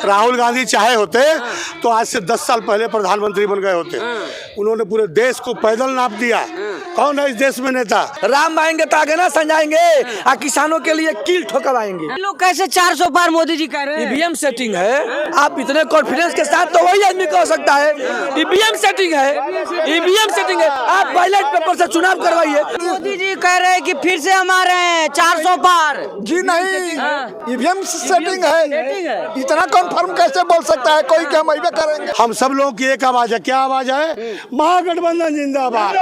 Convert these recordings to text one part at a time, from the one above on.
राहुल गांधी चाहे होते तो आज से 10 साल पहले प्रधानमंत्री बन गए होते। उन्होंने पूरे देश को पैदल नाप दिया। कौन है इस देश में नेता? राम आएंगे तो आगे ना समझाएंगे और किसानों के लिए कील ठोकवाएंगे। लोग कैसे 400 पार मोदी जी कह रहे हैं? ईवीएम सेटिंग है। आप इतने कॉन्फिडेंस के साथ तो वही आदमी कह सकता है ईवीएम सेटिंग है। ईवीएम सेटिंग है। आप बैलेट पेपर से चुनाव करवाइए। मोदी जी कह रहे हैं कि फिर से हम आ रहे हैं 400 पार। जी नहीं, ईवीएम सेटिंग है। इतना कन्फर्म कैसे बोल सकता है कोई कि हम ऐसे करेंगे? हम सब लोगों की एक आवाज है। क्या आवाज है? महागठबंधन जिंदाबाद।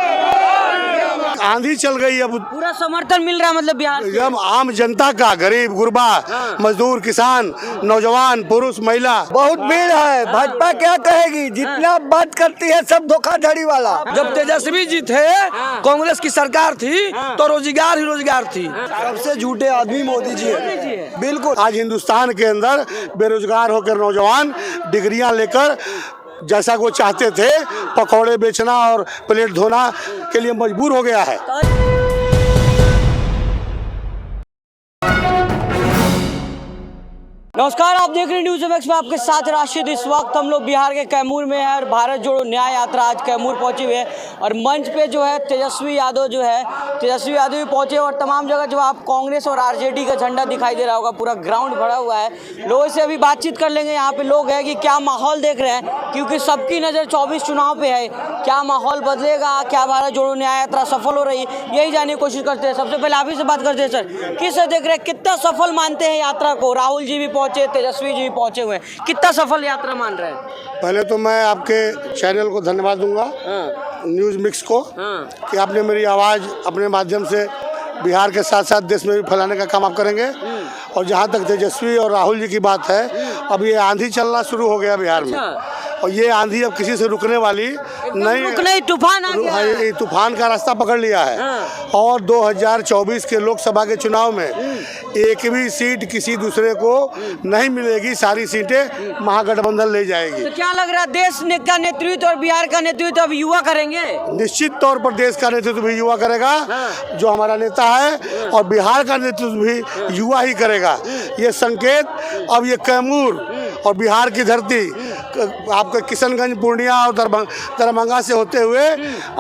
आंधी चल गई। अब पूरा समर्थन मिल रहा है मतलब बिहार से। हम आम जनता का, गरीब गुरबा, मजदूर, किसान, नौजवान, पुरुष, महिला, बहुत भीड़ है। भाजपा क्या कहेगी? जितना बात करती है सब धोखाधड़ी वाला। जब तेजस्वी जी थे, कांग्रेस की सरकार थी तो रोजगार ही रोजगार थी। सबसे झूठे आदमी मोदी जी है। बिल्कुल। आज हिंदुस्तान के अंदर बेरोजगार होकर नौजवान डिग्रियां लेकर जैसा वो चाहते थे पकौड़े बेचना और प्लेट धोना के लिए मजबूर हो गया है। नमस्कार, आप देख रहे हैं न्यूज़ एमएक्स में आपके साथ राशिद। इस वक्त हम लोग बिहार के कैमूर में है और भारत जोड़ो न्याय यात्रा आज कैमूर पहुंची हुई है और मंच पे जो है तेजस्वी यादव भी पहुंचे और तमाम जगह जो आप कांग्रेस और आरजेडी का झंडा दिखाई दे रहा होगा। पूरा ग्राउंड भरा हुआ है। लोगों से अभी बातचीत कर लेंगे। यहाँ पे लोग हैं कि क्या माहौल देख रहे हैं, क्योंकि सबकी नज़र 24 चुनाव पे है। क्या माहौल बदलेगा? क्या भारत जोड़ो न्याय यात्रा सफल हो रही है? यही जानने की कोशिश करते हैं। सबसे पहले आप ही से बात करते हैं। सर, किस देख रहे हैं, कितना सफल मानते हैं यात्रा को? राहुल जी भी पहुंचे, तेजस्वी जी भी पहुंचे हुए हैं, कितना सफल यात्रा मान रहे हैं? पहले तो मैं आपके चैनल को धन्यवाद दूंगा, न्यूज़ मिक्स को, कि आपने मेरी आवाज़ अपने माध्यम से बिहार के साथ साथ देश में भी फैलाने का काम आप करेंगे। और जहाँ तक तेजस्वी और राहुल जी की बात है, अब ये आंधी चलना शुरू हो गया बिहार में। और ये आंधी अब किसी से रुकने वाली नहीं। तूफान आ गया है। ये तूफान का रास्ता पकड़ लिया है। और 2024 के लोकसभा के चुनाव में एक भी सीट किसी दूसरे को नहीं मिलेगी। सारी सीटें महागठबंधन ले जाएगी। तो क्या लग रहा है, देश का नेतृत्व और बिहार का नेतृत्व अब युवा करेंगे? निश्चित तौर पर देश का नेतृत्व भी युवा करेगा, जो हमारा नेता है, और बिहार का नेतृत्व भी युवा ही करेगा। ये संकेत अब ये कैमूर और बिहार की धरती, आपके किशनगंज, पूर्णिया और दरभंगा से होते हुए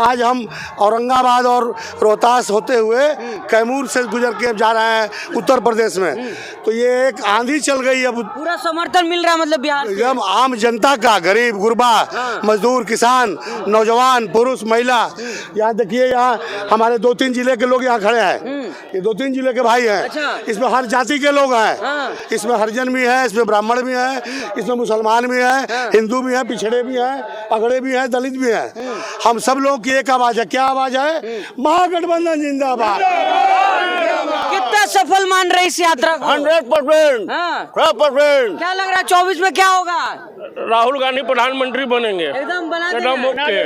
आज हम औरंगाबाद और रोहतास होते हुए कैमूर से गुजर के जा रहे हैं उत्तर प्रदेश में। तो ये एक आंधी चल गई। अब पूरा समर्थन मिल रहा है मतलब बिहार से। एकदम आम जनता का, गरीब गुरबा, मजदूर, किसान, नौजवान, पुरुष, महिला। यहाँ देखिए, यहाँ हमारे 2-3 जिले के लोग यहाँ खड़े हैं। ये 2-3 जिले के भाई हैं। अच्छा। इसमें हर जाति के लोग हैं। इसमें हरिजन भी है, इसमें ब्राह्मण भी है, इसमें मुसलमान भी है, हिंदू भी है, पिछड़े भी हैं, अगड़े भी हैं, दलित भी हैं। हम सब लोगों की एक आवाज है। क्या आवाज है? महागठबंधन जिंदाबाद। कितना सफल मान रहे इस यात्रा को? 100%। क्या लग रहा है 24 में क्या होगा? राहुल गांधी प्रधानमंत्री बनेंगे। एकदम बना एकदम ओके।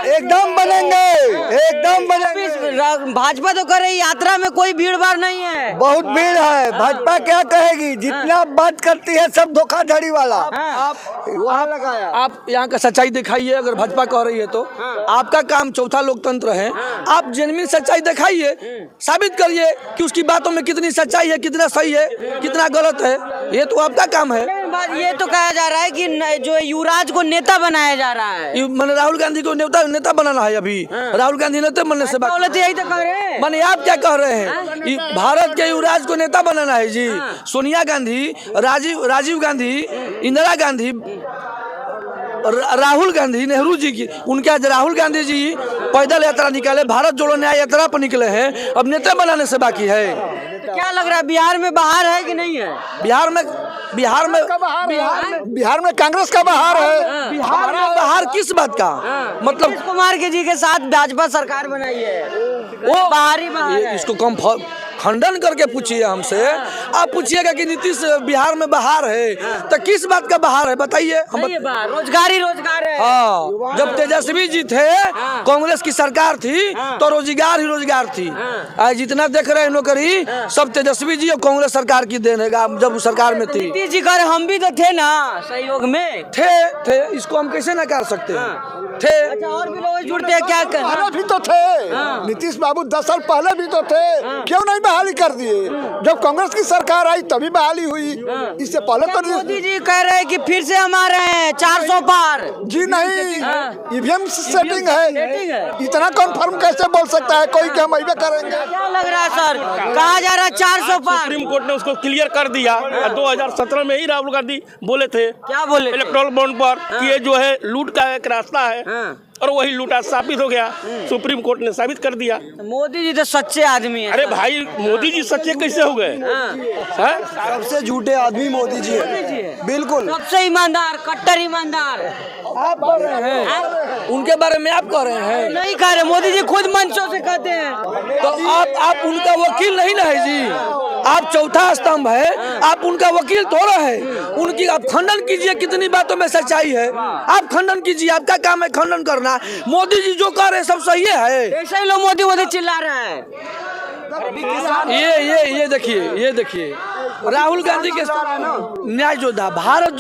एकदम बनेंगे, एकदम बनेंगे। भाजपा तो कर रही, यात्रा में कोई भीड़ भाड़ नहीं है। बहुत भीड़ है। भाजपा क्या कहेगी? जितना बात करती है सब धोखाधड़ी वाला। आप वहाँ लगाया। आप यहाँ का सच्चाई दिखाइए। अगर भाजपा कह रही है तो आपका काम चौथा लोकतंत्र है। आप जेन्युइन सच्चाई दिखाइए, साबित करिए कि उसकी बातों में कितनी सच्चाई है, कितना सही है, कितना गलत है। ये तो आपका काम है। ये तो कहा जा रहा है कि जो युवराज को नेता बनाया जा रहा है। मैंने राहुल गांधी को नेता बनाना है। अभी राहुल गांधी नेता बनने से बात, यही तो कह रहे हैं। माने आप क्या कह रहे हैं? भारत के युवराज को नेता बनाना है जी। सोनिया गांधी, राजीव गांधी, इंदिरा गांधी, राहुल गांधी, नेहरू जी की, उनके आज राहुल गांधी जी पैदल यात्रा निकाले, भारत जोड़ो न्याय यात्रा पर निकले हैं। अब नेता बनाने से बाकी है। क्या लग रहा है, बिहार में बाहर है कि नहीं है? बिहार में कांग्रेस का बाहर है। बिहार में बाहर किस बात का? मतलब नीतीश कुमार के जी के साथ भाजपा सरकार बनाई है, वो बाहर है। इसको कम खंडन करके पूछिए हमसे। आप पूछिएगा कि नीतीश बिहार में बाहर है, तो किस बात का बाहर है बताइए? रोजगार ही रोजगार है। हाँ, जब तेजस्वी जी थे, कांग्रेस की सरकार थी तो रोजगार ही रोजगार थी। आज जितना देख रहे हैं नौकरी, सब तेजस्वी जी और कांग्रेस सरकार की देन है। जब सरकार में थी, नीतीश जी कर, हम भी तो थे ना सहयोग में। थे इसको हम कैसे नकार सकते हैं? थे। अच्छा, और भी लोग जुड़ते हैं क्या कर? भी तो थे। नीतीश बाबू 10 साल पहले भी तो थे। क्यों नहीं बहाली कर दिए। जब कांग्रेस की सरकार आई तभी बहाली हुई, इससे पहले तो मोदी जी कह रहे हैं कि फिर से हम आ रहे हैं 400 पार। जी नहीं, ईवीएम सेटिंग सेटिंग है। है, इतना कंफर्म कैसे बोल सकता है कोई कि हम ऐसा करेंगे। क्या लग रहा है सर, कहा जा रहा है 400 पार। सुप्रीम कोर्ट ने उसको क्लियर कर दिया। 2017 में ही राहुल गांधी बोले थे, क्या बोले थे? इलेक्ट्रल बॉन्ड पर कि ये जो है लूट का एक रास्ता है, और वही लूट आज साबित हो गया। सुप्रीम कोर्ट ने साबित कर दिया। मोदी जी तो सच्चे आदमी है। अरे भाई, मोदी जी सच्चे कैसे हो गए? हैं? सबसे झूठे आदमी मोदी जी है, बिल्कुल सबसे ईमानदार, कट्टर ईमानदार। आप कह रहे हैं, उनके बारे में आप कह रहे हैं। नहीं कह रहे, मोदी जी खुद मंचों से कहते हैं। तो आप उनका वकील नहीं ना है जी, आप चौथा स्तंभ है, आप उनका वकील थोड़ा है। उनकी आप खंडन कीजिए, कितनी बातों में सच्चाई है आप खंडन कीजिए, आपका काम है खंडन करना। मोदी जी जो कह रहे हैं सब सही है। ऐसे ही लोग मोदी मोदी चिल्ला रहे हैं। ये देखिए राहुल गांधी के न्याय योद्धा, भारत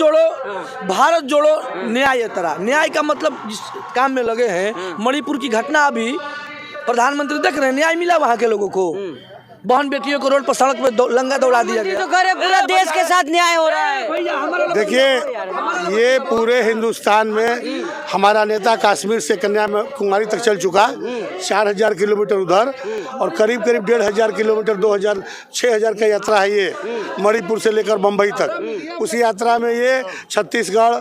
जोड़ो न्याय यात्रा। न्याय का मतलब जिस काम में लगे हैं, मणिपुर की घटना अभी प्रधानमंत्री देख रहे हैं, न्याय मिला वहाँ के लोगों को। बहन बेटियों को रोड पर सड़क पे लंगा दौड़ा दिया गया। तो कह रहे पूरा देश के साथ न्याय हो रहा है। देखिए, ये पूरे हिंदुस्तान में हमारा नेता कश्मीर से कन्याकुमारी तक चल चुका, 4000 किलोमीटर उधर, और करीब 1500 किलोमीटर 6,000 का यात्रा है ये, मणिपुर से लेकर बम्बई तक। उस यात्रा में ये छत्तीसगढ़,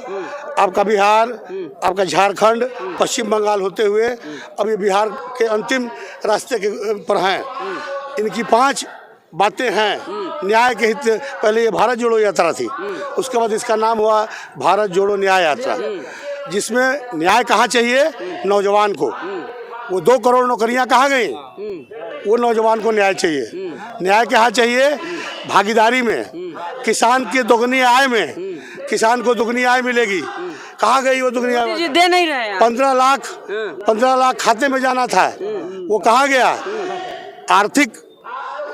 आपका बिहार, आपका झारखंड, पश्चिम बंगाल होते हुए अब ये बिहार के अंतिम रास्ते के पर हैं। इनकी 5 बातें हैं न्याय के हित। पहले ये भारत जोड़ो यात्रा थी, उसके बाद इसका नाम हुआ भारत जोड़ो न्याय यात्रा, जिसमें न्याय कहाँ चाहिए नौजवान को। वो 2 करोड़ नौकरियां कहाँ गई, वो नौजवान को न्याय चाहिए। न्याय कहाँ चाहिए भागीदारी में, किसान की दोगुनी आय में, किसान को दुगनी आय मिलेगी। कहाँ गई वो दुगनी आय? दे नहीं रहे हैं। 15 लाख खाते में जाना था, वो कहाँ गया? आर्थिक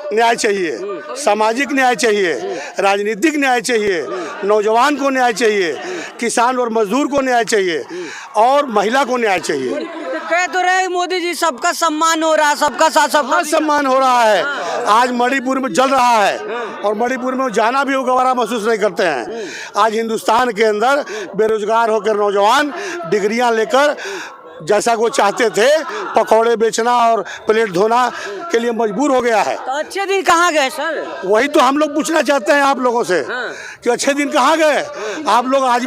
न्याय चाहिए, सामाजिक न्याय चाहिए, राजनीतिक न्याय चाहिए, नौजवान को न्याय चाहिए, किसान और मजदूर को न्याय चाहिए, और महिला को न्याय चाहिए। कह तो रहे मोदी जी सबका सम्मान हो रहा है, सबका साथ सबका सम्मान हो रहा है। आज मणिपुर में जल रहा है, और मणिपुर में जाना भी वो गवारा महसूस नहीं करते हैं। आज हिंदुस्तान के अंदर बेरोजगार होकर नौजवान डिग्रियां लेकर जैसा वो चाहते थे पकौड़े बेचना और प्लेट धोना के लिए मजबूर हो गया है। तो अच्छे दिन कहाँ गए सर? वही तो हम लोग पूछना चाहते हैं आप लोगों से कि अच्छे दिन कहाँ गए? आप लोग आज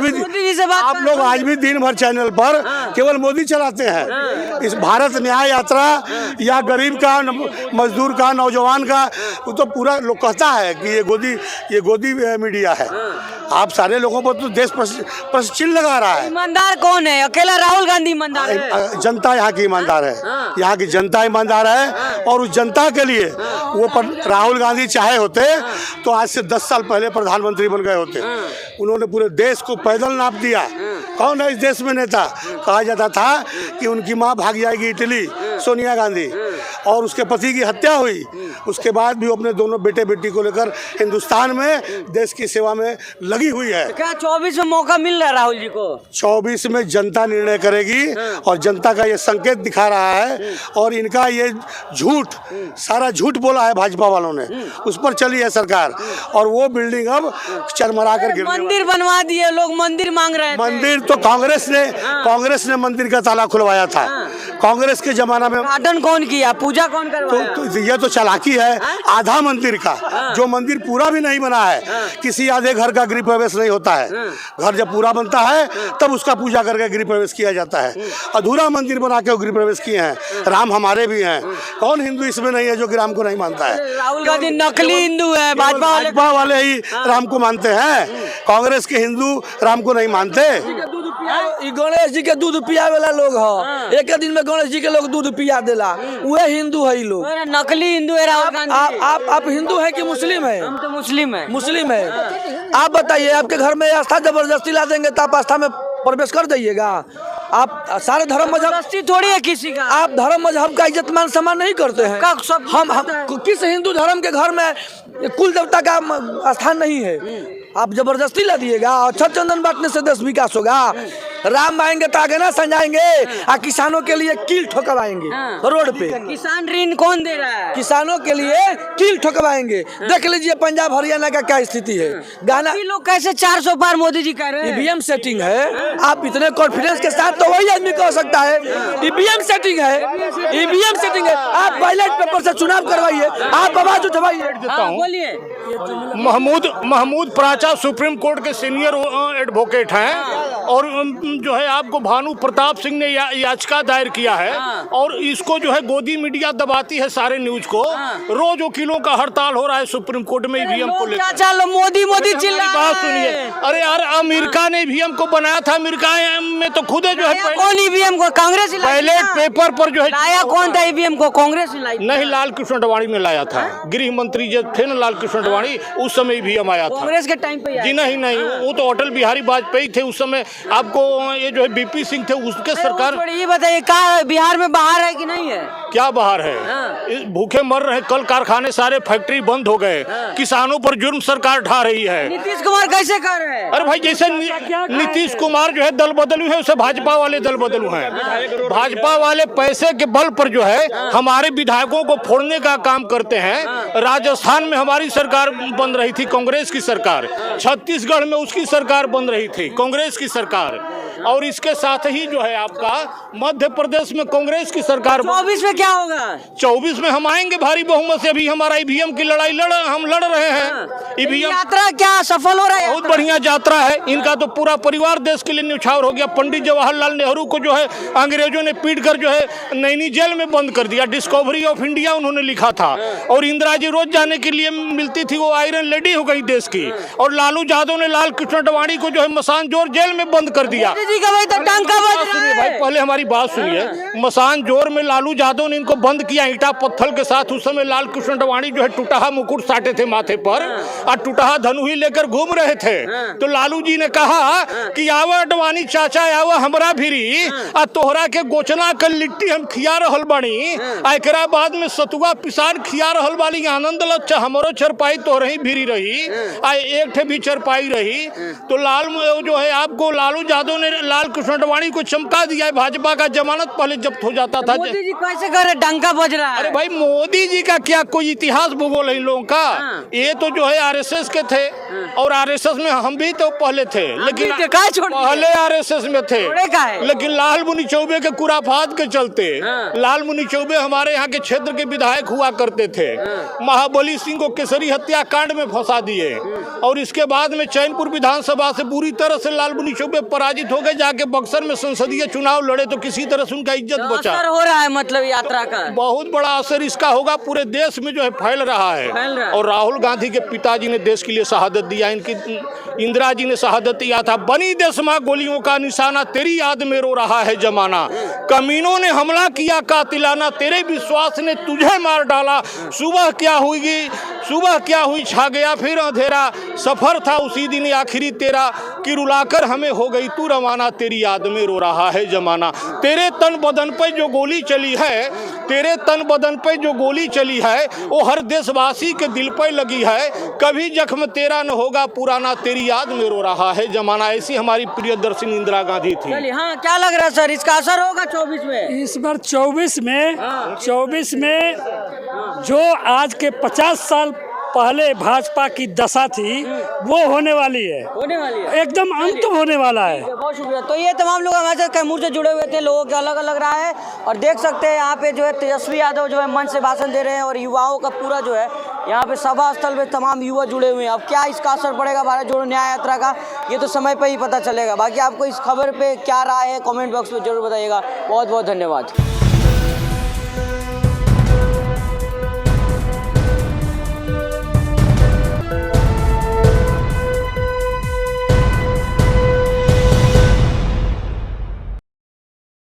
भी दिन भर चैनल पर केवल मोदी चलाते हैं। इस भारत न्याय यात्रा या गरीब का, मजदूर का, नौजवान का, वो तो पूरा लोग कहता है कि ये गोदी मीडिया है। आप सारे लोगों पर तो देश पर चिन्ह लगा रहा है। ईमानदार कौन है? अकेला राहुल गांधी ईमानदार है? जनता यहाँ की ईमानदार है, यहाँ की जनता ईमानदार है। और उस जनता के लिए वो राहुल गांधी चाहे होते तो आज से 10 साल पहले प्रधानमंत्री बन गए होते। उन्होंने पूरे देश को पैदल नाप दिया। कौन है इस देश में नेता? कहा जाता था कि उनकी माँ भाग जाएगी इटली, सोनिया गांधी, और उसके पति की हत्या हुई। उसके बाद भी वो अपने दोनों बेटे बेटी को लेकर हिंदुस्तान में देश की सेवा में लगी हुई है। क्या 24 में मौका मिल रहा है राहुल जी को? 24 में जनता निर्णय करेगी, और जनता का ये संकेत दिखा रहा है। और इनका ये झूठ, सारा झूठ बोला है भाजपा वालों ने, उस पर चली है सरकार। और वो बिल्डिंग अब चरमरा कर गिरने वाली। मंदिर बनवा दिए लोग, मंदिर मांग रहे हैं। मंदिर तो कांग्रेस ने मंदिर का ताला खुलवाया था। कांग्रेस के जमाना में उद्घाटन कौन किया, पूजा कौन करवाया? तो ये तो चालाकी है। आधा मंदिर का, जो मंदिर पूरा भी नहीं बना है, किसी आधे घर का गृह प्रवेश नहीं होता है। घर जब पूरा बनता है तब उसका पूजा करके गृह प्रवेश किया जाता है। अधूरा मंदिर बना के गृह प्रवेश किए हैं। राम हमारे भी हैं। कौन हिंदू इसमें नहीं है जो राम को नहीं मानता है? राहुल गांधी नकली हिंदू है, भाजपा वाले ही राम को मानते हैं। कांग्रेस के हिंदू राम को नहीं मानते। गणेश जी के दूध पिया वाला लोग है। एक दिन में गणेश जी के लोग दूध पिया देला, वह हिंदू है। लोग नकली हिंदू है राहुल गांधी। आप हिंदू है कि मुस्लिम है? हम तो मुस्लिम है। आप बताइए, आपके घर में आस्था जबरदस्ती ला देंगे तो आप आस्था में प्रवेश कर जाइएगा? आप सारे धर्म मजहब थोड़ी है किसी का। आप धर्म मजहब का इज्जत मान सम्मान नहीं करते हैं। हम किस हिंदू धर्म के घर में कुल देवता का स्थान नहीं है? आप जबरदस्ती ला दिएगा। अच्छा चंदन बांटने से देश विकास होगा? राम आएंगे तो आगे ना समझाएंगे, और किसानों के लिए कील ठोकवाएंगे रोड पे। किसान ऋण कौन दे रहा है? किसानों के लिए कील ठोकवाएंगे। देख लीजिए पंजाब हरियाणा का क्या स्थिति है। गाना ये लोग कैसे 400 पार मोदी जी कह रहे हैं? ईवीएम सेटिंग है। आप इतने कॉन्फिडेंस के साथ तो वही आदमी कह सकता है ईवीएम सेटिंग है, ईवीएम सेटिंग है। आप बैलेट पेपर से चुनाव करवाइए, आप आवाज उठवाइए। बोलिए। महमूद प्राचा सुप्रीम कोर्ट के सीनियर एडवोकेट हैं और जो है आपको भानु प्रताप सिंह ने याचिका दायर किया है और इसको जो है गोदी मीडिया दबाती है सारे न्यूज को। रोज वकीलों का हड़ताल हो रहा है सुप्रीम कोर्ट में ईवीएम को लेकर। चलो मोदी चिल्ला रहे बात सुनिए। अरे यार अमेरिका ने ईवीएम को बनाया था, अमेरिका में तो खुद जो है कौन ईवीएम को? कांग्रेस ही लाई बैलेट ना? पेपर पर जो है लाया कौन था ईवीएम को? कांग्रेस ही लाई। नहीं, लाल कृष्ण अडवाणी ने लाया था। गृह मंत्री जो थे ना लाल कृष्ण अडवाणी, उस समय ईवीएम आया था कांग्रेस के टाइम पे जी। नहीं, वो तो अटल बिहारी वाजपेयी थे उस समय। आपको ये जो है बीपी सिंह थे उसके सरकार। ये बताइए का बिहार में बाहर है कि नहीं है? क्या बाहर है? भूखे मर रहे, कल कारखाने सारे फैक्ट्री बंद हो गए। किसानों पर जुर्म सरकार ढा रही है। नीतीश कुमार कैसे कर रहे हैं? अरे भाई जैसे नीतीश कुमार जो है दल बदलू है, उसे भाजपा वाले दल बदलू हैं। भाजपा वाले पैसे के बल पर जो है हमारे विधायकों को फोड़ने का काम करते हैं। राजस्थान में हमारी सरकार बन रही थी, कांग्रेस की सरकार। छत्तीसगढ़ में उसकी सरकार बन रही थी, कांग्रेस की सरकार। और इसके साथ ही जो है आपका मध्य प्रदेश में कांग्रेस की सरकार। 24 में क्या होगा? 24 में हम आएंगे भारी बहुमत से। अभी हमारा ईवीएम की लड़ाई हम लड़ रहे हैं। ईवीएम यात्रा क्या सफल हो रहा है? बहुत बढ़िया यात्रा है। इनका तो पूरा परिवार देश के लिए न्यौछावर हो गया। पंडित जवाहरलाल नेहरू को जो है अंग्रेजों ने पीट कर जो है नैनी जेल में बंद कर दिया। डिस्कवरी ऑफ इंडिया उन्होंने लिखा था और इंदिरा जी रोज जाने के लिए मिलती थी, वो आयरन लेडी हो गई देश की। और लालू यादव ने लाल कृष्ण अडवाणी को जो है मसानजोर जेल में बंद कर दिया। भाई पहले हमारी बात सुनिए। मसानजोर में लालू यादव ने इनको बंद किया ईंटा पत्थर के साथ। उस समय लाल कृष्ण अडवाणी जो है टूटहा मुकुट साटे थे माथे पर और टूटहा धनुही लेकर घूम रहे थे। तो लालू जी ने कहा कि आवा अडवाणी चाचा आवा हमरा भिरी आ तोहरा के गोचना कर लिट्टी हम खिया रहल बानी। एकरा बाद में सतुआ पिसान खिया रहल बानी। आनंद लच्छा हमरो चरपाई तोहरे ही भिरी रही आ एक ठे भी चरपाई रही। तो लाल जो है आपको लालू यादव ने लाल कृष्ण अडवाणी को चमका दिया है। भाजपा का जमानत पहले जब्त हो जाता था। मोदी जी कैसे कर रहे? डंका बज रहा है। अरे भाई मोदी जी का क्या कोई इतिहास भूगोल है इन लोगों का? ये तो जो है आरएसएस के थे और आरएसएस में हम भी तो पहले थे, लेकिन पहले आरएसएस में थे। लेकिन लाल मुनि चौबे के कुराफात के चलते लाल मुनि चौबे हमारे यहाँ के क्षेत्र के विधायक हुआ करते थे। महाबली सिंह को केसरी हत्याकांड में फंसा दिए और इसके बाद में चैनपुर विधानसभा से पूरी तरह से लाल मुनि चौबे पराजित हो गए। जाके बक्सर में संसदीय चुनाव लड़े तो किसी तरह से उनका इज्जत बचा। असर हो रहा है मतलब यात्रा का बहुत बड़ा असर इसका होगा, पूरे देश में जो है फैल रहा है। और राहुल गांधी के पिताजी ने देश के लिए शहादत दिया। इनकी इंदिरा जी ने शहादत दिया था। बनी देश मां गोलियों का निशाना, तेरी याद में रो रहा है जमाना। कमीनों ने हमला किया कातिलाना, तेरे विश्वास ने तुझे मार डाला। सुबह क्या हुई छा गया फिर अंधेरा। सफर था उसी दिन आखिरी तेरा कि रुलाकर हमें हो गई तू रवाना। तेरी याद में रो रहा है जमाना। तेरे तन बदन पे जो गोली चली है, तेरे तन बदन पे जो गोली चली है वो हर देशवासी के दिल पे लगी है। कभी जख्म तेरा न होगा पुराना, तेरी याद में रो रहा है जमाना। ऐसी हमारी प्रियदर्शनी इंदिरा गांधी थी। हाँ, क्या लग रहा है सर, इसका असर होगा 24 में? इस बार 24 में जो आज के 50 साल पहले भाजपा की दशा थी वो होने वाली है, एकदम अंत होने वाला है। बहुत शुक्रिया। तो ये तमाम लोग हमारे साथ कैमूर से जुड़े हुए थे, लोगों के अलग अलग रहा है और देख सकते हैं यहाँ पे जो है तेजस्वी यादव जो है मंच से भाषण दे रहे हैं और युवाओं का पूरा जो है यहाँ पे सभा स्थल पे तमाम युवा जुड़े हुए हैं। अब क्या इसका असर पड़ेगा भारत जोड़ो न्याय यात्रा का, ये तो समय पर ही पता चलेगा। बाकी आपको इस खबर पे क्या राय है कमेंट बॉक्स में जरूर बताइएगा। बहुत बहुत धन्यवाद।